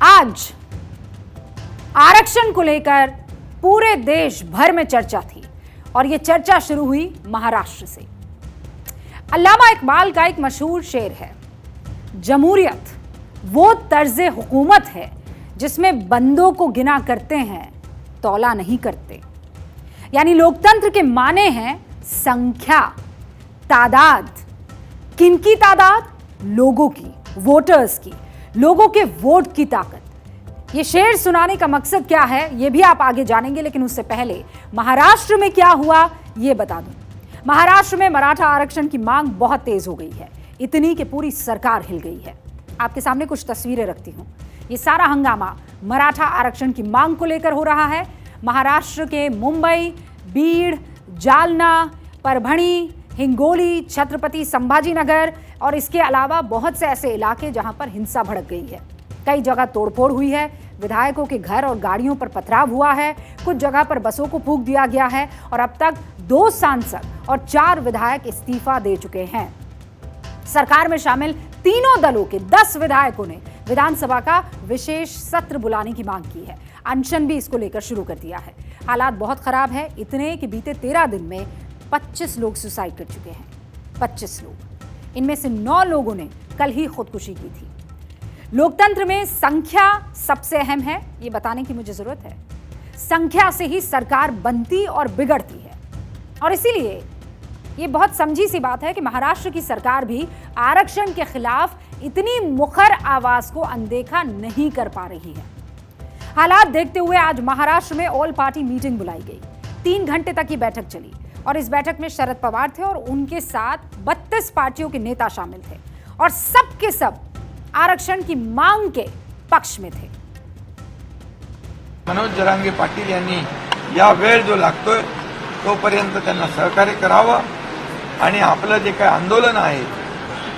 आज आरक्षण को लेकर पूरे देश भर में चर्चा थी और यह चर्चा शुरू हुई महाराष्ट्र से। अल्लामा इकबाल का एक मशहूर शेर है, जमहूरियत वो तर्ज़े हुकूमत है जिसमें बंदों को गिना करते हैं, तौला नहीं करते। यानी लोकतंत्र के माने हैं संख्या, तादाद। किनकी तादाद? लोगों की, वोटर्स की, लोगों के वोट की ताकत। ये शेर सुनाने का मकसद क्या है ये भी आप आगे जानेंगे, लेकिन उससे पहले महाराष्ट्र में क्या हुआ ये बता दूं। महाराष्ट्र में मराठा आरक्षण की मांग बहुत तेज हो गई है, इतनी कि पूरी सरकार हिल गई है। आपके सामने कुछ तस्वीरें रखती हूं। ये सारा हंगामा मराठा आरक्षण की मांग को लेकर हो रहा है। महाराष्ट्र के मुंबई, बीड़, जालना, परभणी, हिंगोली, छत्रपति संभाजीनगर और इसके अलावा बहुत से ऐसे इलाके जहां पर हिंसा भड़क गई है। कई जगह तोड़फोड़ हुई है, विधायकों के घर और गाड़ियों पर पथराव हुआ है, कुछ जगह पर बसों को फूंक दिया गया है और अब तक 2 सांसद और 4 विधायक इस्तीफा दे चुके हैं। सरकार में शामिल तीनों दलों के 10 विधायकों ने विधानसभा का विशेष सत्र बुलाने की मांग की है। अनशन भी इसको लेकर शुरू कर दिया है। हालात बहुत खराब है, इतने कि बीते 13 दिन में 25 लोग सुसाइड कर चुके हैं। 25 लोग, इनमें से 9 लोगों ने कल ही खुदकुशी की थी। लोकतंत्र में संख्या सबसे अहम है, ये बताने की मुझे जरूरत है। संख्या से ही सरकार बनती और बिगड़ती है और इसीलिए ये बहुत समझी सी बात है कि महाराष्ट्र की सरकार भी आरक्षण के खिलाफ इतनी मुखर आवाज को अनदेखा नहीं कर पा रही है। हालात देखते हुए आज महाराष्ट्र में ऑल पार्टी मीटिंग बुलाई गई। 3 घंटे तक ये बैठक चली और इस बैठक में शरद पवार थे और उनके साथ 32 पार्टियों के नेता शामिल थे और सब के सब आरक्षण की मांग के पक्ष में थे। मनोज जरांगे पाटील यांनी या वेळ जो लागतोय तोपर्यंत त्यांना सहकार्य करावं आणि आपलं जे काही आंदोलन आहे,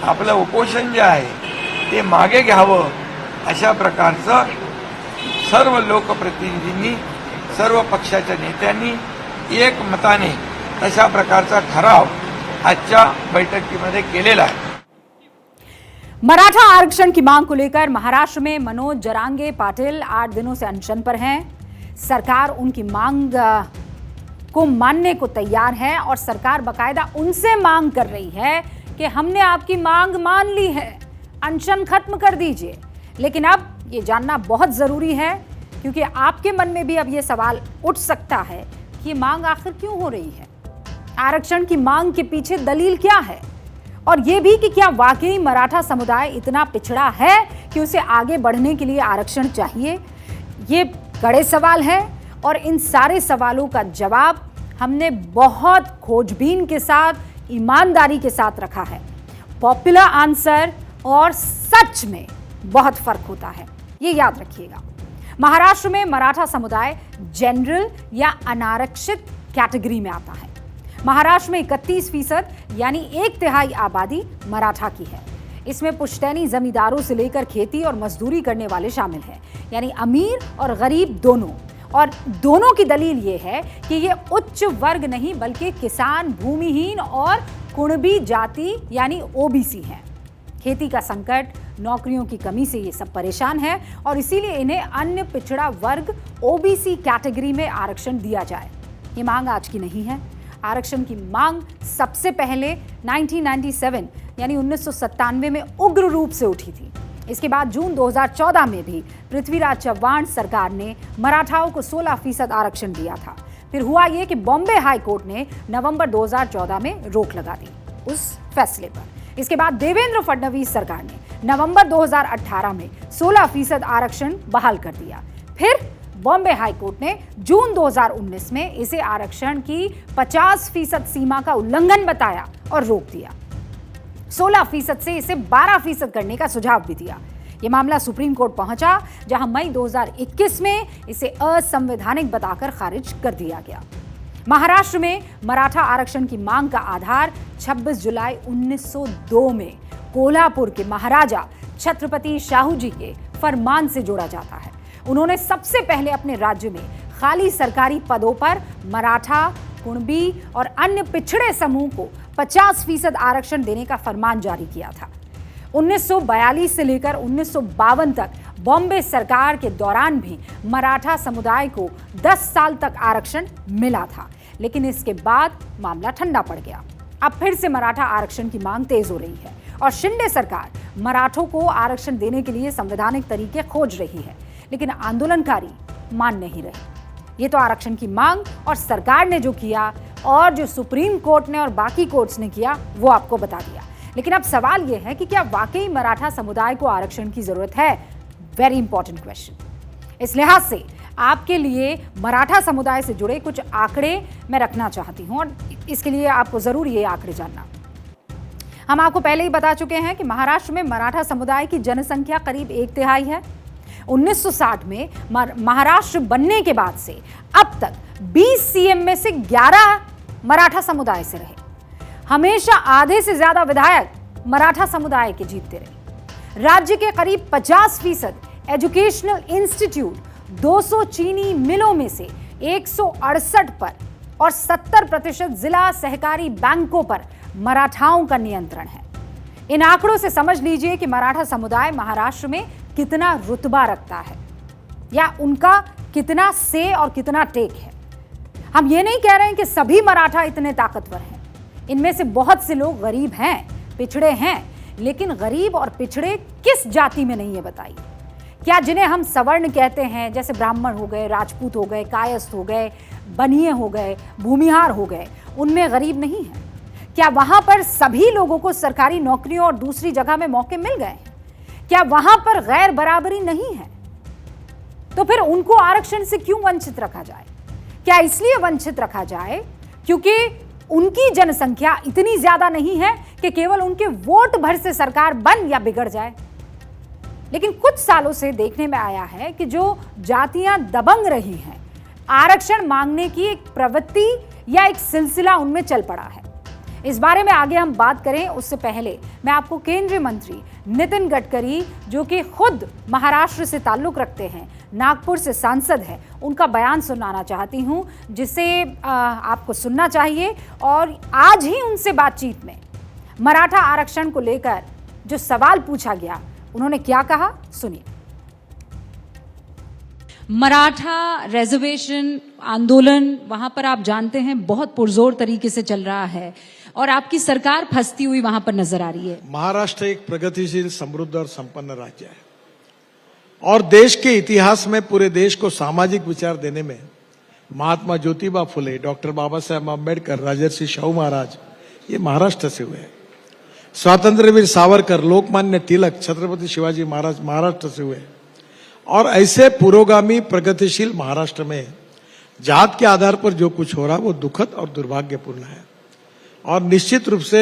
आपलं उपोषण जे आहे ते मागे घ्यावं, अशा प्रकारचं सर्व लोकप्रतिनिधींनी, सर्व पक्षाच्या नेत्यांनी एकमताने अशा प्रकारचा ठराव आजच्या बैठकीमध्ये केलेला आहे। मराठा आरक्षण की मांग को लेकर महाराष्ट्र में मनोज जरांगे पाटिल 8 दिनों से अनशन पर हैं। सरकार उनकी मांग को मानने को तैयार है और सरकार बकायदा उनसे मांग कर रही है कि हमने आपकी मांग मान ली है, अनशन खत्म कर दीजिए। लेकिन अब ये जानना बहुत जरूरी है क्योंकि आपके मन में भी अब ये सवाल उठ सकता है कि ये मांग आखिर क्यों हो रही है, आरक्षण की मांग के पीछे दलील क्या है और ये भी कि क्या वाकई मराठा समुदाय इतना पिछड़ा है कि उसे आगे बढ़ने के लिए आरक्षण चाहिए। ये कड़े सवाल हैं और इन सारे सवालों का जवाब हमने बहुत खोजबीन के साथ, ईमानदारी के साथ रखा है। पॉपुलर आंसर और सच में बहुत फर्क होता है, ये याद रखिएगा। महाराष्ट्र में मराठा समुदाय जनरल या अनारक्षित कैटेगरी में आता है। महाराष्ट्र में 31% यानी 1/3 आबादी मराठा की है। इसमें पुश्तैनी जमींदारों से लेकर खेती और मजदूरी करने वाले शामिल हैं, यानी अमीर और गरीब दोनों। और दोनों की दलील ये है कि ये उच्च वर्ग नहीं बल्कि किसान, भूमिहीन और कुणबी जाति यानी ओबीसी हैं। खेती का संकट, नौकरियों की कमी से ये सब परेशान है और इसीलिए इन्हें अन्य पिछड़ा वर्ग ओबीसी कैटेगरी में आरक्षण दिया जाए। ये मांग आज की नहीं है। आरक्षण की मांग सबसे पहले 1997 यानी 1997 में उग्र रूप से उठी थी। इसके बाद जून 2014 में भी पृथ्वीराज चव्हाण सरकार ने मराठाओं को 16% आरक्षण दिया था। फिर हुआ ये कि बॉम्बे हाई कोर्ट ने नवंबर 2014 में रोक लगा दी उस फैसले पर। इसके बाद देवेंद्र फडणवीस सरकार ने नवंबर 2018 में 16% आरक्षण बहाल कर दिया। फिर बॉम्बे हाई कोर्ट ने जून 2019 में इसे आरक्षण की 50% सीमा का उल्लंघन बताया और रोक दिया। 16% से इसे 12% करने का सुझाव भी दिया। यह मामला सुप्रीम कोर्ट पहुंचा, जहां मई 2021 में इसे असंवैधानिक बताकर खारिज कर दिया गया। महाराष्ट्र में मराठा आरक्षण की मांग का आधार 26 जुलाई 1902 में कोल्हापुर के महाराजा छत्रपति शाहू जी के फरमान से जोड़ा जाता है। उन्होंने सबसे पहले अपने राज्य में खाली सरकारी पदों पर मराठा, कुणबी और अन्य पिछड़े समूह को 50% आरक्षण देने का फरमान जारी किया था। 1942 से लेकर 1952 तक बॉम्बे सरकार के दौरान भी मराठा समुदाय को 10 साल तक आरक्षण मिला था, लेकिन इसके बाद मामला ठंडा पड़ गया। अब फिर से मराठा आरक्षण की मांग तेज हो रही है और शिंदे सरकार मराठों को आरक्षण देने के लिए संवैधानिक तरीके खोज रही है, लेकिन आंदोलनकारी मान नहीं रहे। ये तो आरक्षण की मांग और सरकार ने जो किया और जो सुप्रीम कोर्ट ने और बाकी कोर्ट्स ने किया वो आपको बता दिया, लेकिन अब सवाल यह है कि क्या वाकई मराठा समुदाय को आरक्षण की जरूरत है? Very important question. इस लिहाज से आपके लिए मराठा समुदाय से जुड़े कुछ आंकड़े मैं रखना चाहती हूं और इसके लिए आपको जरूर ये आंकड़े जानना। हम आपको पहले ही बता चुके हैं कि महाराष्ट्र में मराठा समुदाय की जनसंख्या करीब 1/3 है। 1960 में महाराष्ट्र बनने के बाद से अब तक 20 सीएम में से 11 मराठा समुदाय से रहे। हमेशा आधे से ज्यादा विधायक मराठा समुदाय के जीतते रहे। राज्य के करीब 50% एजुकेशनल इंस्टीट्यूट, 200 चीनी मिलों में से 168 पर और 70% जिला सहकारी बैंकों पर मराठाओं का नियंत्रण है। इन आंकड़ों से समझ लीजिए कि मराठा समुदाय महाराष्ट्र में कितना रुतबा रखता है या उनका कितना से और कितना टेक है। हम ये नहीं कह रहे हैं कि सभी मराठा इतने ताकतवर हैं। इनमें से बहुत से लोग गरीब हैं, पिछड़े हैं, लेकिन गरीब और पिछड़े किस जाति में नहीं है बताइए? क्या जिन्हें हम सवर्ण कहते हैं, जैसे ब्राह्मण हो गए, राजपूत हो गए, कायस्थ हो गए, बनिए हो गए, भूमिहार हो गए, उनमें गरीब नहीं है? क्या वहां पर सभी लोगों को सरकारी नौकरियों और दूसरी जगह में मौके मिल गए हैं? क्या वहां पर गैर बराबरी नहीं है? तो फिर उनको आरक्षण से क्यों वंचित रखा जाए? क्या इसलिए वंचित रखा जाए क्योंकि उनकी जनसंख्या इतनी ज्यादा नहीं है कि केवल उनके वोट भर से सरकार बन या बिगड़ जाए? लेकिन कुछ सालों से देखने में आया है कि जो जातियां दबंग रही हैं, आरक्षण मांगने की एक प्रवृत्ति या एक सिलसिला उनमें चल पड़ा है। इस बारे में आगे हम बात करें उससे पहले मैं आपको केंद्रीय मंत्री नितिन गडकरी, जो कि खुद महाराष्ट्र से ताल्लुक रखते हैं, नागपुर से सांसद हैं, उनका बयान सुनाना चाहती हूं, जिसे आपको सुनना चाहिए। और आज ही उनसे बातचीत में मराठा आरक्षण को लेकर जो सवाल पूछा गया, उन्होंने क्या कहा, सुनिए। मराठा रिजर्वेशन आंदोलन वहां पर आप जानते हैं बहुत पुरजोर तरीके से चल रहा है और आपकी सरकार फंसती हुई वहां पर नजर आ रही है। महाराष्ट्र एक प्रगतिशील, समृद्ध और संपन्न राज्य है और देश के इतिहास में पूरे देश को सामाजिक विचार देने में महात्मा ज्योतिबा फुले, डॉक्टर बाबा साहेब अम्बेडकर, राजर्षि शाहू महाराज ये महाराष्ट्र से हुए हैं। स्वातंत्र्यवीर सावरकर, लोकमान्य तिलक, छत्रपति शिवाजी महाराज महाराष्ट्र से हुए। और ऐसे पुरोगामी प्रगतिशील महाराष्ट्र में जात के आधार पर जो कुछ हो रहा है वो दुखद और दुर्भाग्यपूर्ण है और निश्चित रूप से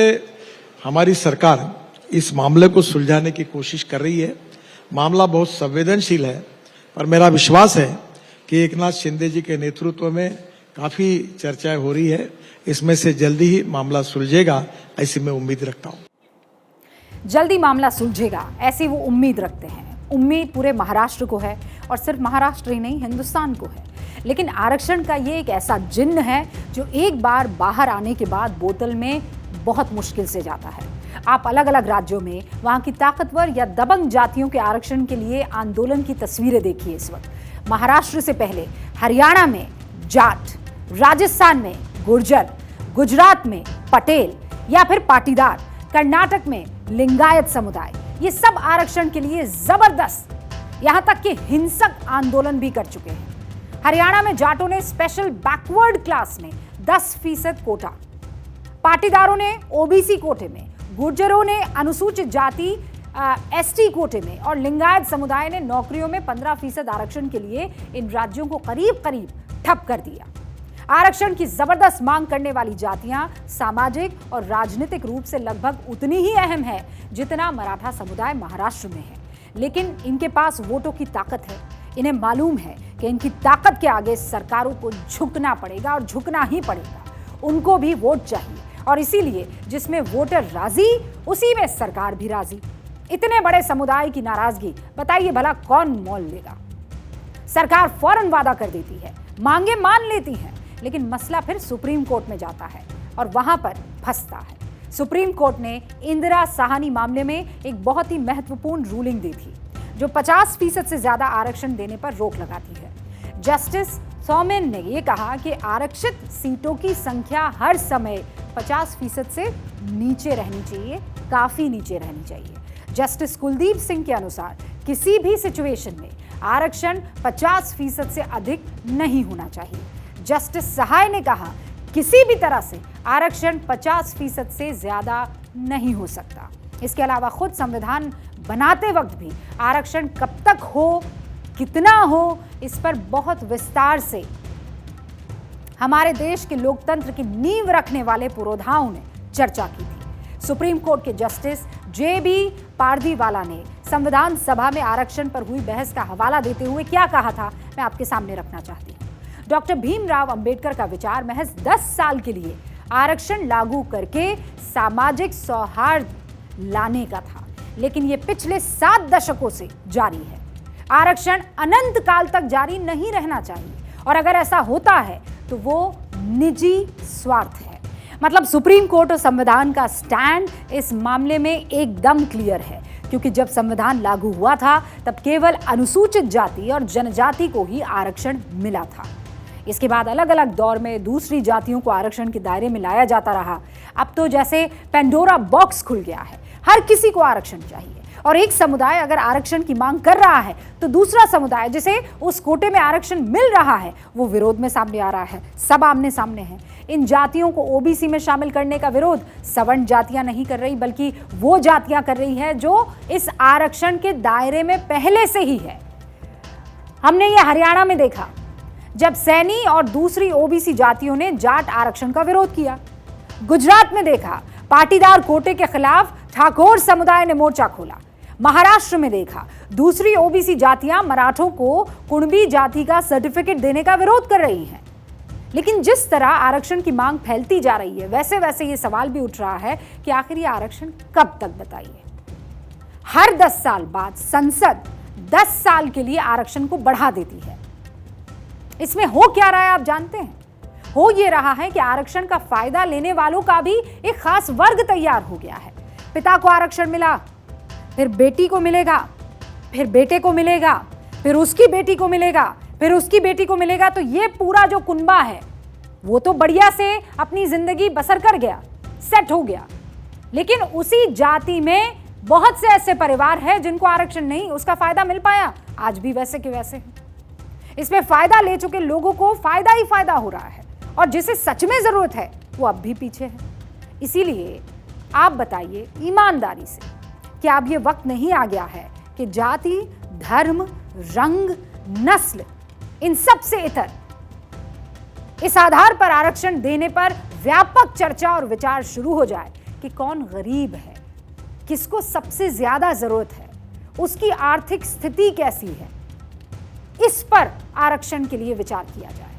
हमारी सरकार इस मामले को सुलझाने की कोशिश कर रही है। मामला बहुत संवेदनशील है, पर मेरा विश्वास है कि एकनाथ शिंदे जी के नेतृत्व में काफी चर्चाएं हो रही है, इसमें से जल्दी ही मामला सुलझेगा ऐसी मैं उम्मीद रखता हूं। जल्दी मामला सुलझेगा ऐसी वो उम्मीद रखते हैं। उम्मीद पूरे महाराष्ट्र को है और सिर्फ महाराष्ट्र ही नहीं, हिंदुस्तान को है। लेकिन आरक्षण का ये एक ऐसा जिन्न है जो एक बार बाहर आने के बाद बोतल में बहुत मुश्किल से जाता है। आप अलग अलग राज्यों में वहाँ की ताकतवर या दबंग जातियों के आरक्षण के लिए आंदोलन की तस्वीरें देखिए इस वक्त। महाराष्ट्र से पहले हरियाणा में जाट, राजस्थान में गुर्जर, गुजरात में पटेल या फिर पाटीदार, कर्नाटक में लिंगायत समुदाय, ये सब आरक्षण के लिए जबरदस्त, यहां तक कि हिंसक आंदोलन भी कर चुके हैं। हरियाणा में जाटों ने स्पेशल बैकवर्ड क्लास में 10% कोटा, पाटीदारों ने ओबीसी कोटे में, गुर्जरों ने अनुसूचित जाति एसटी कोटे में और लिंगायत समुदाय ने नौकरियों में 15% आरक्षण के लिए इन राज्यों को करीब करीब ठप कर दिया। आरक्षण की जबरदस्त मांग करने वाली जातियां सामाजिक और राजनीतिक रूप से लगभग उतनी ही अहम है जितना मराठा समुदाय महाराष्ट्र में है, लेकिन इनके पास वोटों की ताकत है। इन्हें मालूम है कि इनकी ताकत के आगे सरकारों को झुकना पड़ेगा और झुकना ही पड़ेगा। उनको भी वोट चाहिए और इसीलिए जिसमें वोटर राजी उसी में सरकार भी राजी। इतने बड़े समुदाय की नाराजगी बताइए भला कौन मोल लेगा? सरकार फौरन वादा कर देती है, मांगे मान लेती है, लेकिन मसला फिर सुप्रीम कोर्ट में जाता है और वहां पर फंसता है। सुप्रीम कोर्ट ने इंदिरा साहनी मामले में एक बहुत ही महत्वपूर्ण रूलिंग दी थी, जो 50% से ज्यादा आरक्षण देने पर रोक लगाती है। जस्टिस सोमेन ने यह कहा कि आरक्षित सीटों की संख्या हर समय 50% से नीचे रहनी चाहिए, काफी नीचे रहनी चाहिए। जस्टिस कुलदीप सिंह के अनुसार किसी भी सिचुएशन में आरक्षण 50% से अधिक नहीं होना चाहिए। जस्टिस सहाय ने कहा किसी भी तरह से आरक्षण 50% से ज्यादा नहीं हो सकता। इसके अलावा खुद संविधान बनाते वक्त भी आरक्षण कब तक हो, कितना हो, इस पर बहुत विस्तार से हमारे देश के लोकतंत्र की नींव रखने वाले पुरोधाओं ने चर्चा की थी। सुप्रीम कोर्ट के जस्टिस JB पारदीवाला ने संविधान सभा में आरक्षण पर हुई बहस का हवाला देते हुए क्या कहा था, मैं आपके सामने रखना चाहती हूँ। डॉक्टर भीमराव अंबेडकर का विचार महज 10 साल के लिए आरक्षण लागू करके सामाजिक सौहार्द लाने का था, लेकिन यह पिछले 7 दशकों से जारी है। आरक्षण अनंत काल तक जारी नहीं रहना चाहिए, और अगर ऐसा होता है तो वो निजी स्वार्थ है। मतलब सुप्रीम कोर्ट और संविधान का स्टैंड इस मामले में एकदम क्लियर है, क्योंकि जब संविधान लागू हुआ था तब केवल अनुसूचित जाति और जनजाति को ही आरक्षण मिला था। इसके बाद अलग अलग दौर में दूसरी जातियों को आरक्षण के दायरे में लाया जाता रहा। अब तो जैसे पेंडोरा बॉक्स खुल गया है, हर किसी को आरक्षण चाहिए, और एक समुदाय अगर आरक्षण की मांग कर रहा है तो दूसरा समुदाय जिसे उस कोटे में आरक्षण मिल रहा है वो विरोध में सामने आ रहा है। सब आमने सामने हैं। इन जातियों को ओबीसी में शामिल करने का विरोध सवर्ण जातियां नहीं कर रही, बल्कि वो जातियां कर रही है जो इस आरक्षण के दायरे में पहले से ही है। हमने ये हरियाणा में देखा जब सैनी और दूसरी ओबीसी जातियों ने जाट आरक्षण का विरोध किया। गुजरात में देखा पाटीदार कोटे के खिलाफ ठाकोर समुदाय ने मोर्चा खोला। महाराष्ट्र में देखा दूसरी ओबीसी जातियां मराठों को कुणबी जाति का सर्टिफिकेट देने का विरोध कर रही हैं। लेकिन जिस तरह आरक्षण की मांग फैलती जा रही है, वैसे वैसे ये सवाल भी उठ रहा है कि आखिर ये आरक्षण कब तक, बताइए। हर 10 साल बाद संसद 10 साल के लिए आरक्षण को बढ़ा देती है। इसमें हो क्या रहा है आप जानते हैं? हो ये रहा है कि आरक्षण का फायदा लेने वालों का भी एक खास वर्ग तैयार हो गया है। पिता को आरक्षण मिला, फिर बेटी को मिलेगा, फिर बेटे को मिलेगा, फिर उसकी बेटी को मिलेगा, फिर उसकी बेटी को मिलेगा। तो ये पूरा जो कुनबा है वो तो बढ़िया से अपनी जिंदगी बसर कर गया, सेट हो गया। लेकिन उसी जाति में बहुत से ऐसे परिवार हैं जिनको आरक्षण नहीं, उसका फायदा मिल पाया, आज भी वैसे के वैसे हैं। इसमें फायदा ले चुके लोगों को फायदा ही फायदा हो रहा है, और जिसे सच में जरूरत है वो अब भी पीछे है। इसीलिए आप बताइए ईमानदारी से कि अब ये वक्त नहीं आ गया है कि जाति, धर्म, रंग, नस्ल, इन सब से इतर इस आधार पर आरक्षण देने पर व्यापक चर्चा और विचार शुरू हो जाए कि कौन गरीब है, किसको सबसे ज्यादा जरूरत है, उसकी आर्थिक स्थिति कैसी है, इस पर आरक्षण के लिए विचार किया जाए।